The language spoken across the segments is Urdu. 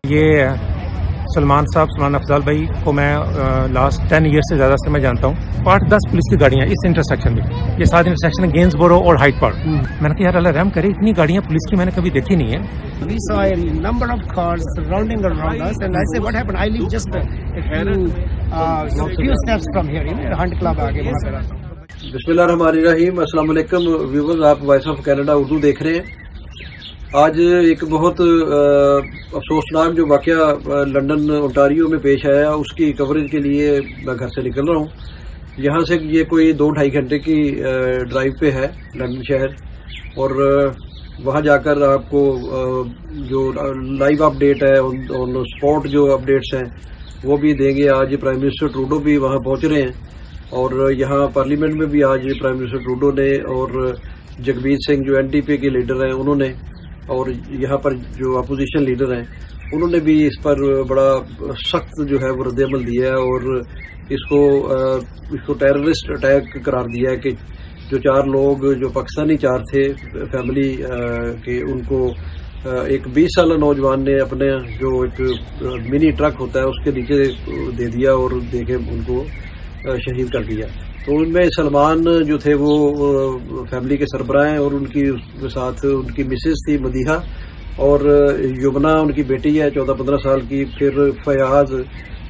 یہ سلمان افضل بھائی کو میں لاسٹ 10 ایئر سے زیادہ سے میں جانتا ہوں. 8-10 پولیس کی گاڑیاں اس انٹرسیکشن میں، یہ سات انٹرسیکشن ہے، گینز بورو اور ہائٹ پارک. میں نے کہا یار اللہ رحم کرے، اتنی گاڑیاں پولیس کی میں نے کبھی دیکھی نہیں ہے. We saw a number of cars surrounding around us, and I said, "What happened?" I live just a few steps from here, Hunt Club آگے وہاں پہ رہتا ہوں. بسم اللہ الرحمن الرحیم. السلام علیکم ویورز، آپ وائس آف کینیڈا اردو دیکھ رہے ہیں. آج ایک بہت افسوسناک جو واقعہ لنڈن اونٹاریو میں پیش آیا، اس کی کوریج کے لیے میں گھر سے نکل رہا ہوں. یہاں سے یہ کوئی 2-2.5 گھنٹے کی ڈرائیو پہ ہے لنڈن شہر، اور وہاں جا کر آپ کو جو لائیو اپ ڈیٹ ہے، آن اسپاٹ جو اپڈیٹس ہیں وہ بھی دیں گے. آج پرائم منسٹر ٹروڈو بھی وہاں پہنچ رہے ہیں، اور یہاں پارلیمنٹ میں بھی آج پرائم منسٹر ٹروڈو نے اور جگبیت سنگھ جو NDP کے لیڈر ہیں انہوں نے، اور یہاں پر جو اپوزیشن لیڈر ہیں انہوں نے بھی اس پر بڑا سخت جو ہے وہ رد عمل دیا ہے، اور اس کو ٹیررسٹ اٹیک قرار دیا ہے کہ جو 4 لوگ جو پاکستانی 4 تھے فیملی کے، ان کو ایک 20 سالہ نوجوان نے اپنے جو ایک منی ٹرک ہوتا ہے اس کے نیچے دے دیا اور دے کے ان کو شہید کر دیا. تو ان میں سلمان جو تھے وہ فیملی کے سربراہ ہیں، اور ان کی ساتھ ان کی مسز تھی مدیحہ، اور یمنا ان کی بیٹی ہے 14-15 سال کی. پھر فیاض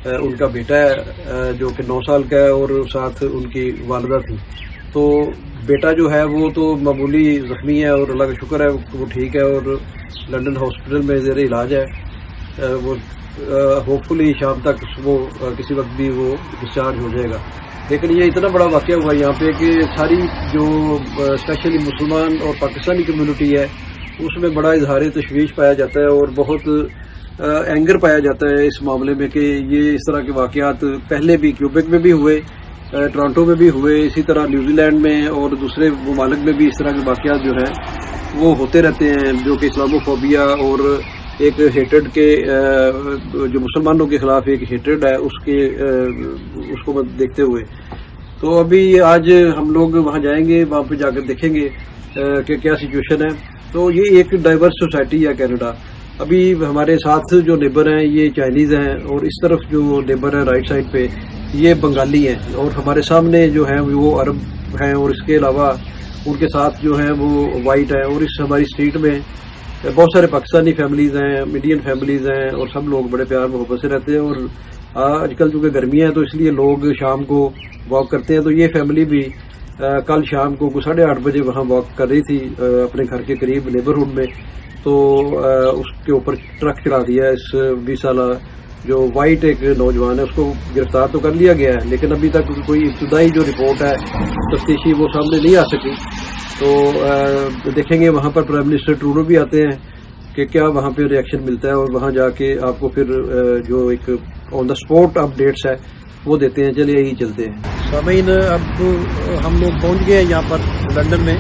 ان کا بیٹا ہے جو کہ 9 سال کا ہے، اور ساتھ ان کی والدہ تھی. تو بیٹا جو ہے وہ تو معمولی زخمی ہے، اور اللہ کا شکر ہے وہ ٹھیک ہے اور لنڈن ہاسپٹل میں زیر علاج ہے. وہ ہوپ فلی شام تک وہ کسی وقت بھی وہ ڈسچارج ہو جائے گا. لیکن یہ اتنا بڑا واقعہ ہوا یہاں پہ کہ ساری جو اسپیشلی مسلمان اور پاکستانی کمیونٹی ہے اس میں بڑا اظہار تشویش پایا جاتا ہے، اور بہت اینگر پایا جاتا ہے اس معاملے میں کہ یہ اس طرح کے واقعات پہلے بھی کیوبیک میں بھی ہوئے، ٹورانٹو میں بھی ہوئے، اسی طرح نیوزی لینڈ میں اور دوسرے ممالک میں بھی اس طرح کے واقعات جو ہیں وہ ہوتے رہتے ہیں، جو کہ اسلاموفوبیا اور ایک ہیٹرڈ کے جو مسلمانوں کے خلاف ایک ہیٹرڈ ہے اس کو دیکھتے ہوئے. تو ابھی آج ہم لوگ وہاں جائیں گے، وہاں پہ جا کر دیکھیں گے کہ کیا سچویشن ہے. تو یہ ایک ڈائیورس سوسائٹی ہے کینیڈا. ابھی ہمارے ساتھ جو نیبر ہیں یہ چائنیز ہیں، اور اس طرف جو نیبر ہیں رائٹ سائڈ پہ یہ بنگالی ہیں، اور ہمارے سامنے جو ہیں وہ عرب ہیں، اور اس کے علاوہ ان کے ساتھ جو ہیں وہ وائٹ ہیں. اور اس ہماری اسٹریٹ میں بہت سارے پاکستانی فیملیز ہیں، انڈین فیملیز ہیں، اور سب لوگ بڑے پیار محبت سے رہتے ہیں. اور آج کل چونکہ گرمیاں ہیں تو اس لیے لوگ شام کو واک کرتے ہیں. تو یہ فیملی بھی کل شام کو 8:30 بجے وہاں واک کر رہی تھی اپنے گھر کے قریب نیبرہڈ میں. تو اس کے اوپر ٹرک چلا دیا اس 20 سالہ جو وائٹ ایک نوجوان ہے، اس کو گرفتار تو کر لیا گیا ہے، لیکن ابھی تک کوئی ابتدائی جو رپورٹ ہے تفتیشی وہ سامنے نہیں آ سکی. تو دیکھیں گے وہاں پر پرائم منسٹر ٹروڈو بھی آتے ہیں کہ کیا وہاں پہ ریئیکشن ملتا ہے، اور وہاں جا کے آپ کو پھر جو ایک آن دا اسپاٹ اپڈیٹس ہے وہ دیتے ہیں. چلیے یہی چلتے ہیں. سامعین، اب ہم لوگ پہنچ گئے ہیں یہاں پر لنڈن میں،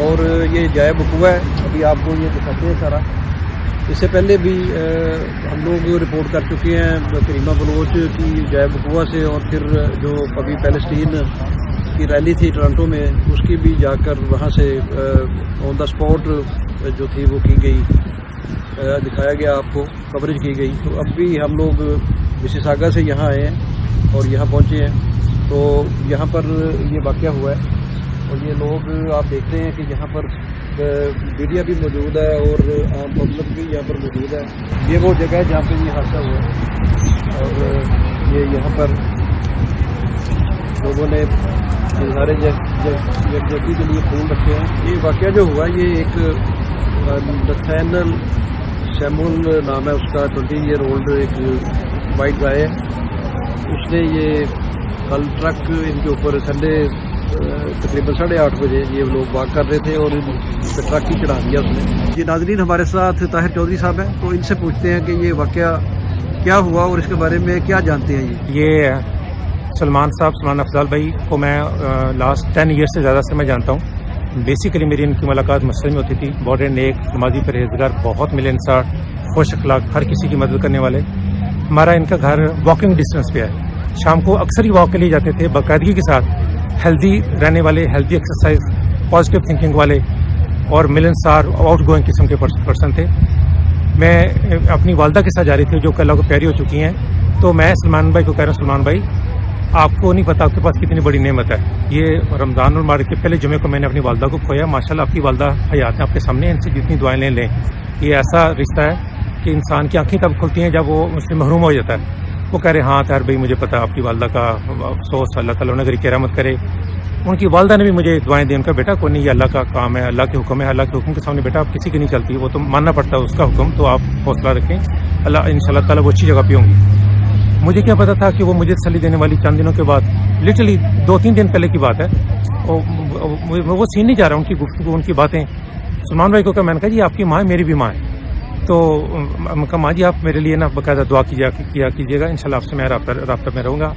اور یہ جائے وقوع ہے. ابھی آپ کو یہ دکھاتے ہیں سارا. اس سے پہلے بھی ہم لوگ رپورٹ کر چکے ہیں کریمہ بلوچ کی جائے وقوع سے، اور پھر جو ابھی پیلسٹین کی ریلی تھی ٹورانٹو میں اس کی بھی جا کر وہاں سے آن دا اسپاٹ جو تھی وہ کی گئی، دکھایا گیا، آپ کو کوریج کی گئی. تو اب بھی ہم لوگ مسیساگا سے یہاں آئے ہیں اور یہاں پہنچے ہیں. تو یہاں پر یہ واقعہ ہوا ہے، اور یہ لوگ آپ دیکھتے ہیں کہ یہاں پر میڈیا بھی موجود ہے اور عام پبلک بھی یہاں پر موجود ہے. یہ وہ جگہ ہے جہاں پہ یہ حادثہ ہوا ہے، اور یہ یہاں پر لوگوں نے اظہار یکجہتی کے لیے پھول رکھے ہیں. یہ واقعہ جو ہوا یہ ایک نتھینل سیمول نام ہے اس کا، 20 ایئر اولڈ ایک وائٹ گائے ہے. اس نے یہ کل ٹرک ان کے اوپر سنڈے تقریباً 8:30 بجے یہ لوگ واک کر رہے تھے اور ٹرک ہی چڑھا دیا اس نے. یہ ناظرین ہمارے ساتھ طاہر چودھری صاحب ہیں، تو ان سے پوچھتے ہیں کہ یہ واقعہ کیا ہوا اور اس کے بارے میں کیا جانتے ہیں. یہ سلمان افضل بھائی کو میں لاسٹ 10 ایئر سے زیادہ سے میں جانتا ہوں. بیسیکلی میری ان کی ملاقات مسجد میں ہوتی تھی. بڑے نیک، نمازی، پرہیزگار، بہت ملنسار، خوش اخلاق، ہر کسی کی مدد کرنے والے. ہمارا ان کا گھر واکنگ ڈسٹینس پہ ہے. شام کو اکثر ہی واک کے لیے جاتے تھے باقاعدگی کے ساتھ. ہیلدی رہنے والے، ہیلدی ایکسرسائز، پازیٹیو تھنکنگ والے اور ملنسار آؤٹ گوئنگ قسم کے پرسن تھے. میں اپنی والدہ کے ساتھ جا رہی تھی جو کہ اللہ کو پیاری ہو چکی ہیں. تو میں سلمان بھائی کو کہہ رہا ہوں, سلمان بھائی آپ کو نہیں پتا آپ کے پاس کتنی بڑی نعمت ہے. یہ رمضان المبارک کے پہلے جمعے کو میں نے اپنی والدہ کو کھویا. ماشاءاللہ آپ کی والدہ حیات ہیں آپ کے سامنے, ان سے جتنی دعائیں لیں. یہ ایسا رشتہ ہے کہ انسان کی آنکھیں تب کھلتی ہیں جب وہ اس سے محروم ہو جاتا ہے. وہ کہہ رہے ہاں طاہر بھائی مجھے پتا آپ کی والدہ کا افسوس, اللہ تعالیٰ نے کی رحمت کرے. ان کی والدہ نے بھی مجھے دعائیں دی. ان کا بیٹا کوئی نہیں, یہ اللہ کا کام ہے, اللہ کے حکم ہے, اللہ کے حکم کے سامنے بیٹا آپ کسی کی نہیں چلتی, وہ تو ماننا پڑتا ہے اس کا حکم. تو آپ حوصلہ رکھیں, اللہ ان شاء اللہ تعالیٰ وہ اچھی جگہ پہ ہوں گی. مجھے کیا پتا تھا کہ وہ مجھے تسلی دینے والی چند دنوں کے بعد, لٹرلی 2-3 دن پہلے کی بات ہے, وہ سین نہیں جا رہا ان کی گفتگو, ان کی باتیں. سلمان بھائی کو کہا, میں نے کہا جی آپ کی ماں میری بھی ماں ہے. تو میں کہا ماں جی آپ میرے لیے نا باقاعدہ دعا کیجیے گا, انشاءاللہ آپ سے میں رابطہ میں رہوں گا.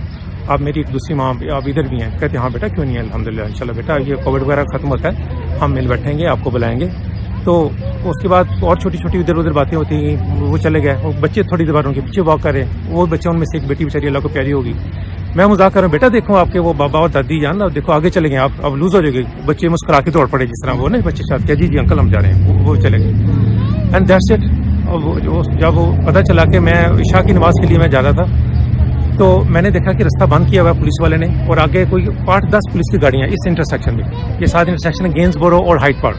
آپ میری ایک دوسری ماں آپ ادھر بھی ہیں. کہتے ہیں ہاں بیٹا کیوں نہیں ہے, الحمدللہ انشاءاللہ بیٹا یہ کووڈ وغیرہ ختم ہوتا ہے ہم مل بیٹھیں گے, آپ کو بلائیں گے. تو اس کے بعد اور چھوٹی چھوٹی ادھر باتیں ہوتی ہیں. وہ چلے گئے, وہ بچے تھوڑی دیر ان کے پیچھے واک کر رہے ہیں. وہ بچے ان میں سے ایک بیٹی بیچاری اللہ کو پیاری ہوگی. میں مذاق کر رہا ہوں, بیٹا دیکھو آپ کے وہ بابا اور دادی جان دیکھو آگے چلے گئے, آپ اب لوز ہو جائے گے. بچے مسکرا کے دوڑ پڑے, جس طرح وہ نہیں بچے شاید کیا جی انکل ہم جا رہے ہیں, وہ چلے گئے. And that's it. جب وہ پتہ چلا کہ میں عشاء کی نماز کے لیے میں جا رہا تھا, تو میں نے دیکھا کہ رستہ بند کیا ہوا ہے پولیس والے نے, اور آگے کوئی 8-10 پولیس کی گاڑیاں اس انٹرسیکشن میں. یہ 7 انٹرسیکشن ہے, گینز بورو اور ہائٹ پارک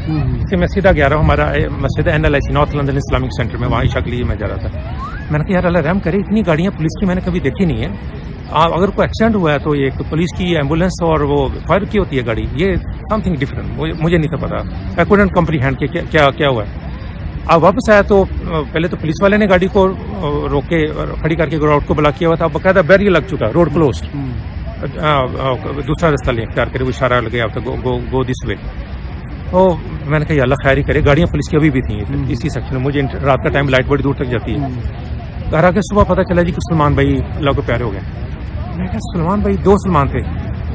سے. میں سیدھا گیا رہا ہوں, ہمارا مسجد NLIC north London Islamic centre میں, وہاں عشاء کے لیے میں جا رہا تھا. میں نے کہا یار اللہ رحم کرے, اتنی گاڑیاں پولیس کی میں نے کبھی دیکھی نہیں ہے. اگر کوئی ایکسیڈنٹ ہوا ہے تو یہ پولیس کی ایمبولینس اور وہ فائر کی ہوتی ہے گاڑی, یہ سم تھنگ ڈفرنٹ. مجھے نہیں تھا پتا, آئی کوڈنٹ کمپریہینڈ کہ کیا ہوا ہے. اب واپس آیا تو پہلے تو پولیس والے نے گاڑی کو روک کے کھڑی کر کے روڈ کو بلاک کیا ہوا تھا. باقاعدہ بیریئر لگ چکا, روڈ کلوزڈ. دوسرا رستہ لے اختیار کرے, وہ اشارہ لگے گو دس وے. تو میں نے کہا اللہ خیر ہی کرے. گاڑیاں پولیس کی ابھی بھی تھیں اسی سیکشن میں. مجھے رات کا ٹائم لائٹ بڑی دور تک جاتی ہے. گھر آ کے صبح پتہ چلا جی کہ سلمان بھائی اللہ کو پیارے ہو گئے. میں کہا سلمان بھائی 2 سلمان تھے,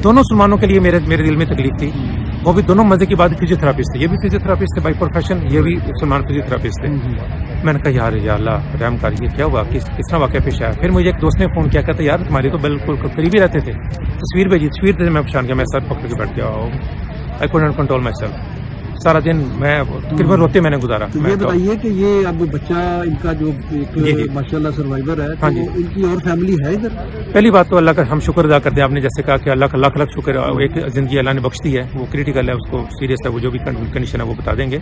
دونوں سلمانوں کے لیے میرے دل میں تکلیف تھی. وہ بھی دونوں مزے کی بات فزیوتھراپسٹ تھے, یہ بھی فزیوتھراپسٹ تھے بائی پروفیشن, یہ بھی سلمان فزیوتھراپسٹ تھے. میں نے کہا یا اللہ رحم کر, یہ کیا ہوا, کس طرح واقعہ پیش آیا. پھر مجھے ایک دوست نے فون کیا, کہتا یار تمہاری تو بالکل قریبی رہتے تھے, تصویر بھیجی. تصویر سے میں پہچان گیا, میں سر پکڑ کے بیٹھ گیا. I couldn't control myself. سارا دن میں تقریباً روتے میں نے گزارا. یہ بتائیے کہ یہ اب بچہ ان کا جو ماشاءاللہ سروائیور ہے, ہاں جی, ان کی اور فیملی ہے ادھر. پہلی بات تو اللہ کا ہم شکر ادا کرتے ہیں. آپ نے جیسے کہا کہ اللہ کا لاکھ شکر, ایک زندگی اللہ نے بخش دی ہے, وہ کریٹیکل ہے, اس کو سیریس ہے, وہ جو بھی کنڈیشن ہے وہ بتا دیں گے.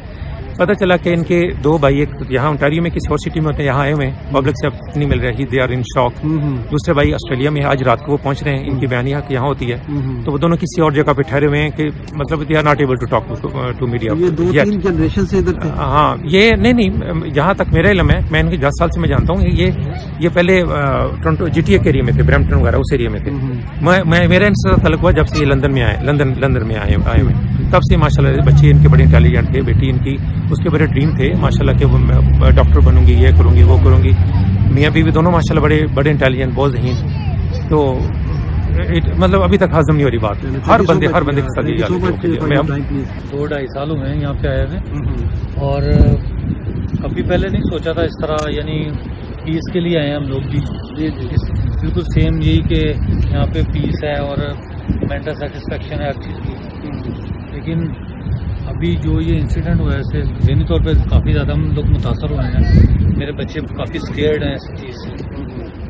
پتہ چلا کہ ان کے 2 بھائی, ایک یہاں انٹاریو میں کسی اور سٹی میں ہوتے ہیں, یہاں آئے ہوئے ہیں, پبلک سے اب نہیں مل رہی, دے آر ان شاک. دوسرے بھائی آسٹریلیا میں, آج رات کو وہ پہنچ رہے ہیں. ان کی بیانیہ یہاں ہوتی ہے, تو وہ دونوں کسی اور جگہ پہ ٹھہرے ہوئے ہیں کہ مطلب they are not able to talk to media. Generation سے ادھر تھے. ہاں یہ نہیں جہاں تک میرا علم ہے, میں ان کے 10 سال سے میں جانتا ہوں. یہ پہلے ٹورنٹو GTA کے ایریا میں تھے, برمپٹن وغیرہ اس ایریا میں تھے. میرا ان سے تعلق ہوا جب سے یہ لندن میں آئے, لندن میں آئے ہوئے, تب سے ماشاءاللہ بچے ان کے بڑے انٹیلیجنٹ تھے. بیٹی ان کی اس کے بڑے ڈریم تھے ماشاءاللہ کہ وہ ڈاکٹر بنوں گی, یہ کروں گی, وہ کروں گی. میاں بیوی دونوں ماشاءاللہ بڑے انٹیلیجنٹ, بہت ذہین. تو مطلب ابھی تک ہضم نہیں ہو رہی بات. ہر بندے کے ساتھ یہ 2-2.5 سال ہوئے ہیں یہاں پہ آئے ہوئے, اور کبھی پہلے نہیں سوچا تھا اس طرح, یعنی پیس کے لیے آئے ہیں ہم لوگ بھی. بالکل سیم یہی کہ یہاں پہ پیس ہے اور مینٹل سیٹسفیکشن ہے ہر چیز کی. لیکن ابھی جو یہ انسیڈنٹ ہوا ہے اس سے ذہنی طور پہ کافی زیادہ ہم لوگ متاثر ہوئے ہیں. میرے بچے کافی اسکیئرڈ ہیں اس چیز سے,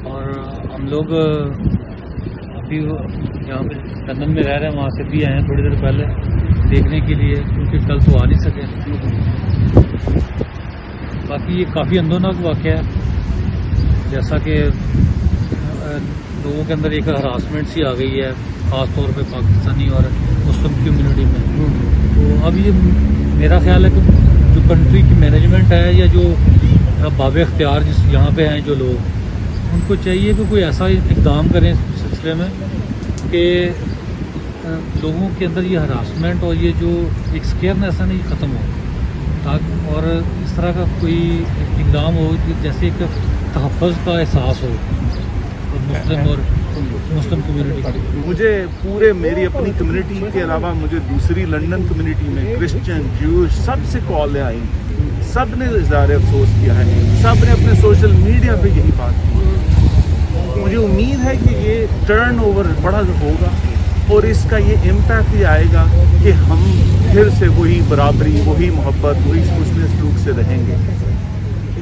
اور ہم لوگ ابھی یہاں پہ لندن میں رہ رہے ہیں, وہاں سے بھی آئے ہیں تھوڑی دیر پہلے دیکھنے کے لیے, کیونکہ کل تو آ نہیں سکے. باقی یہ کافی اندوناک واقعہ ہے, جیسا کہ لوگوں کے اندر ایک ہراسمنٹ سی آ گئی ہے, خاص طور پہ پاکستانی اور مسلم کمیونٹی میں. تو اب یہ میرا خیال ہے کہ جو کنٹری کی مینجمنٹ ہے یا جو باب اختیار جس یہاں پہ ہیں جو لوگ, ان کو چاہیے کہ کوئی ایسا اقدام کریں اس سلسلے میں کہ لوگوں کے اندر یہ ہراسمنٹ اور یہ جو ایک اسکیئرنیس ہے نا یہ ختم ہو, اور اس طرح کا کوئی اقدام ہو جیسے ایک تحفظ کا احساس ہو مسلم اور مسلم کمیونٹی. مجھے پورے میری اپنی کمیونٹی کے علاوہ مجھے دوسری لندن کمیونٹی میں کرسچن, جوش سب سے کالیں آئیں, سب نے اظہار افسوس کیا ہے, سب نے اپنے سوشل میڈیا پہ یہی بات کی. مجھے امید ہے کہ یہ ٹرن اوور بڑا ہوگا اور اس کا یہ امپیکٹ یہ آئے گا کہ ہم پھر سے وہی برابری, وہی محبت, وہی حسن سلوک سے رہیں گے.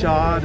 4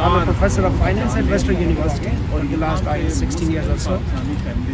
I'm a professor of finance at Western University for the last 16 years or so.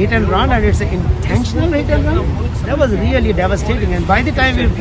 hit and run and it's a intentional hit and run, that was really devastating and by the time we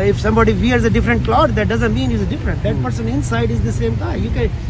If somebody wears a different cloth, that doesn't mean he's different. That person inside is the same guy. You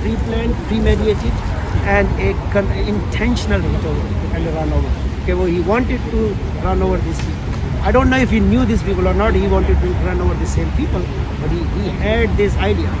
pre-planned, premeditated and a intentional hit and a run over. Okay, well, he wanted to run over these people. I don't know if he knew these people or not. He wanted to run over the same people, but he had this idea.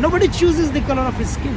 nobody chooses the color of his skin।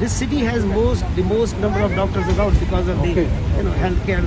this city has the most number of doctors around because of the healthcare